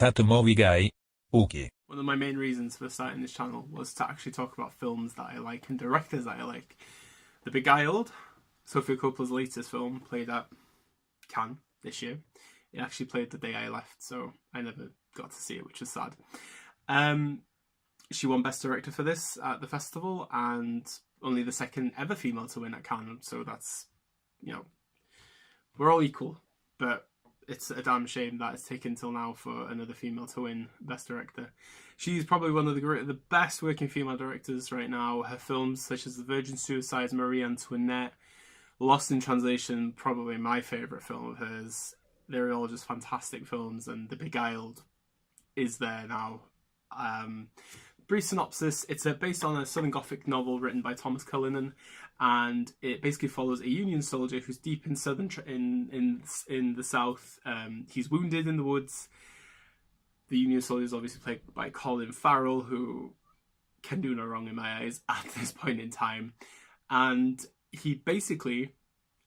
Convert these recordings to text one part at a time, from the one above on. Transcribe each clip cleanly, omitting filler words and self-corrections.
diventato movie guy? Ok. One of my main reasons for starting this channel was to actually talk about films that I like and directors that I like. The Beguiled, Sofia Coppola's latest film, played at Cannes this year. It actually played the day I left, so I never got to see it, which was sad. She won Best Director for this at the festival, and only the second ever female to win at Cannes, so that's, you know, we're all equal, but it's a damn shame that it's taken till now for another female to win Best Director. She's probably one of the best working female directors right now. Her films such as The Virgin Suicides, Marie Antoinette, Lost in Translation, probably my favourite film of hers. They're all just fantastic films, and The Beguiled is there now. Brief synopsis: it's based on a Southern Gothic novel written by P.Cullinan, and it basically follows a Union soldier who's deep in southern in the south. He's wounded in the woods. The Union soldier is obviously played by Colin Farrell, who can do no wrong in my eyes at this point in time. And he basically,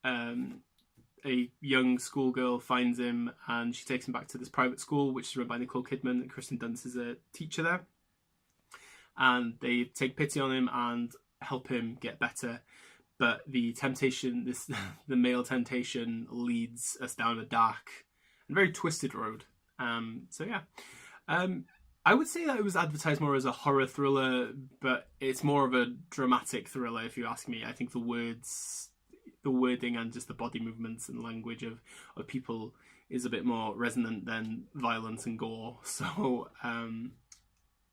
a young schoolgirl finds him, and she takes him back to this private school, which is run by Nicole Kidman, and Kristen Dunst is a teacher there. And they take pity on him and help him get better. But the temptation, the male temptation, leads us down a dark and very twisted road. So yeah, I would say that it was advertised more as a horror thriller, but it's more of a dramatic thriller, if you ask me. I think the wording and just the body movements and language of people is a bit more resonant than violence and gore. So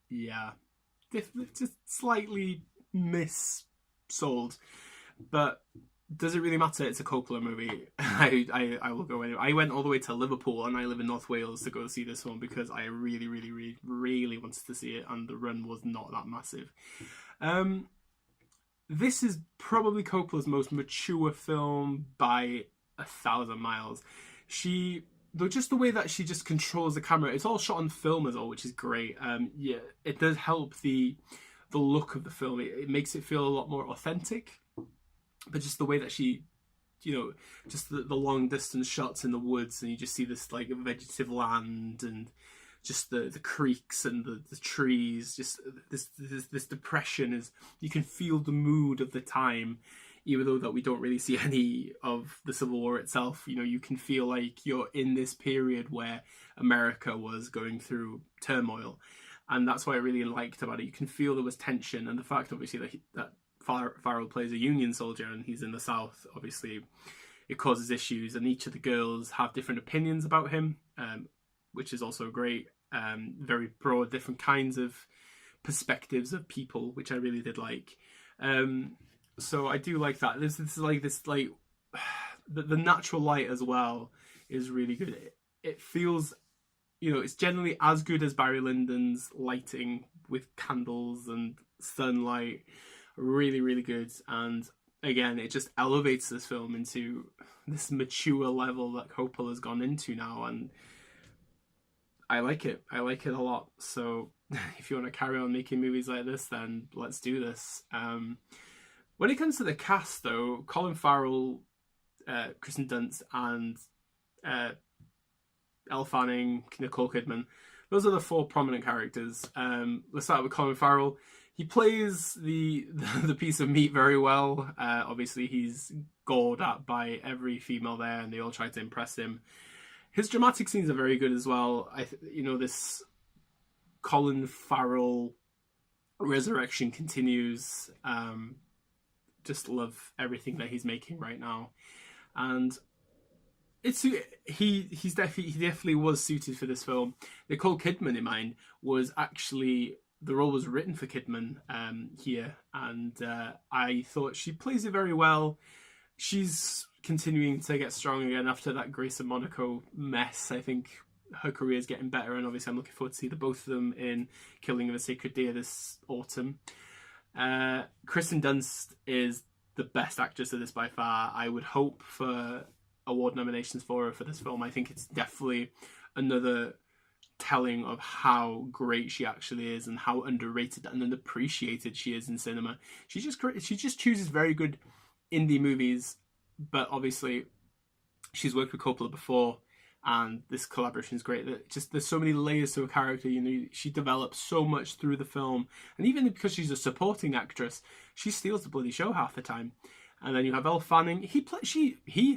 yeah, just slightly missold. But does it really matter? It's a Coppola movie. I will go anyway. I went all the way to Liverpool, and I live in North Wales, to go see this one because I really, really, really, really wanted to see it, and the run was not that massive. This is probably Coppola's most mature film by 1,000 miles. Just the way that she just controls the camera, it's all shot on film as well, which is great. Yeah, it does help the look of the film. It makes it feel a lot more authentic. But just the way that she, just the long distance shots in the woods, and you just see this like vegetative land, and just the creeks and the trees, just this depression is, you can feel the mood of the time, even though that we don't really see any of the Civil War itself. You can feel like you're in this period where America was going through turmoil, and that's what I really liked about it. You can feel there was tension, and the fact obviously that Farrell plays a Union soldier and he's in the South, obviously it causes issues, and each of the girls have different opinions about him, which is also great. Very broad, different kinds of perspectives of people, which I really did like. So I do like that. This the natural light as well is really good. It feels, it's generally as good as Barry Lyndon's lighting with candles and sunlight. Really, really good. And again, it just elevates this film into this mature level that Coppola's gone into now, and I like it. I like it a lot. So if you want to carry on making movies like this, then let's do this. When it comes to the cast, though, Colin Farrell, Kristen Dunst, and Elle Fanning, Nicole Kidman, those are the four prominent characters. Let's start with Colin Farrell. He plays the piece of meat very well. Obviously, he's gored at by every female there, and they all try to impress him. His dramatic scenes are very good as well. This Colin Farrell resurrection continues. Just love everything that he's making right now, and he definitely was suited for this film. Nicole Kidman, in mind, was actually. The role was written for Kidman here, and I thought she plays it very well. She's continuing to get strong again after that Grace and Monaco mess. I think her career is getting better, and obviously I'm looking forward to see the both of them in Killing of a Sacred Deer this autumn. Kristen Dunst is the best actress of this by far. I would hope for award nominations for her for this film. I think it's definitely another telling of how great she actually is and how underrated and unappreciated she is in cinema. She just chooses very good indie movies, but obviously she's worked with Coppola before, and this collaboration is great. That just there's so many layers to her character. You know, she develops so much through the film, and even because she's a supporting actress, she steals the bloody show half the time. And then you have Elle Fanning.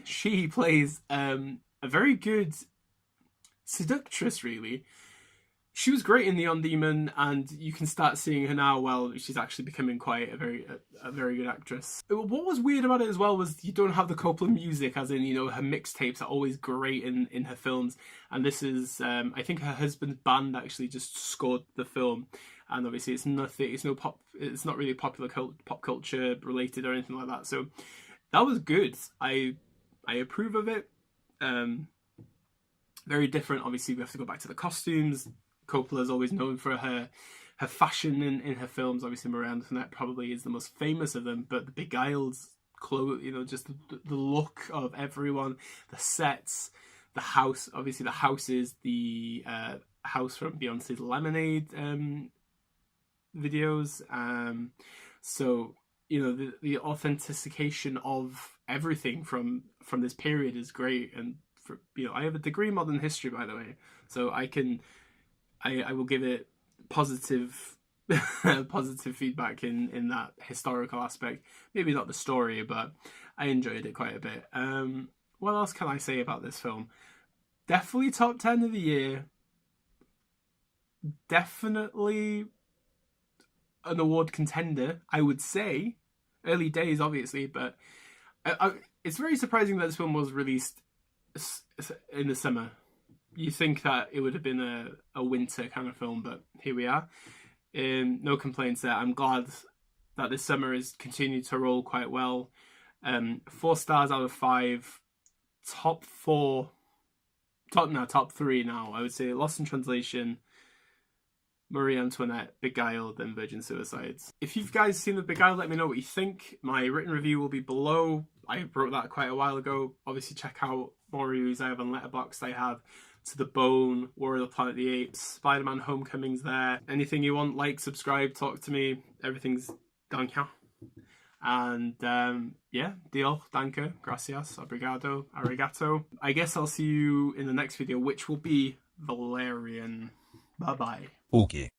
She plays a very good seductress, really. She was great in Neon Demon, and you can start seeing her now. Well, she's actually becoming quite a very good actress. What was weird about it as well was you don't have the Coppola music, as in, you know, her mixtapes are always great in her films, and this is I think her husband's band actually just scored the film, and obviously it's not really popular pop culture related or anything like that. So that was good. I approve of it. Very different. Obviously, we have to go back to the costumes. Coppola is always known for her fashion in her films. Obviously, Marie Antoinette probably is the most famous of them, but the Beguiled clothes, you know, just the look of everyone, the sets, the house. Obviously, the house is the house from Beyonce's Lemonade videos. So, you know, the authentication of everything from this period is great. And you know, I have a degree in modern history, by the way, so I will give it positive positive feedback in that historical aspect. Maybe not the story, but I enjoyed it quite a bit. What else can I say about this film? Definitely top 10 of the year. Definitely an award contender, I would say. Early days, obviously, but it's very surprising that this film was released in the summer. You think that it would have been a winter kind of film, but here we are. No complaints there. I'm glad that this summer has continued to roll quite well. 4 stars out of 5. Top 3 now. I would say Lost in Translation, Marie Antoinette, Beguiled, and Virgin Suicides. If you've guys seen the Beguiled, let me know what you think. My written review will be below. I wrote that quite a while ago. Obviously, check out more reviews I have on Letterboxd. I have To the Bone, War of the Planet of the Apes, Spider-Man Homecoming's there. Anything you want, like, subscribe, talk to me. Everything's down here. And yeah, deal, danke, gracias, obrigado, arigato. I guess I'll see you in the next video, which will be Valerian. Bye-bye. Okay.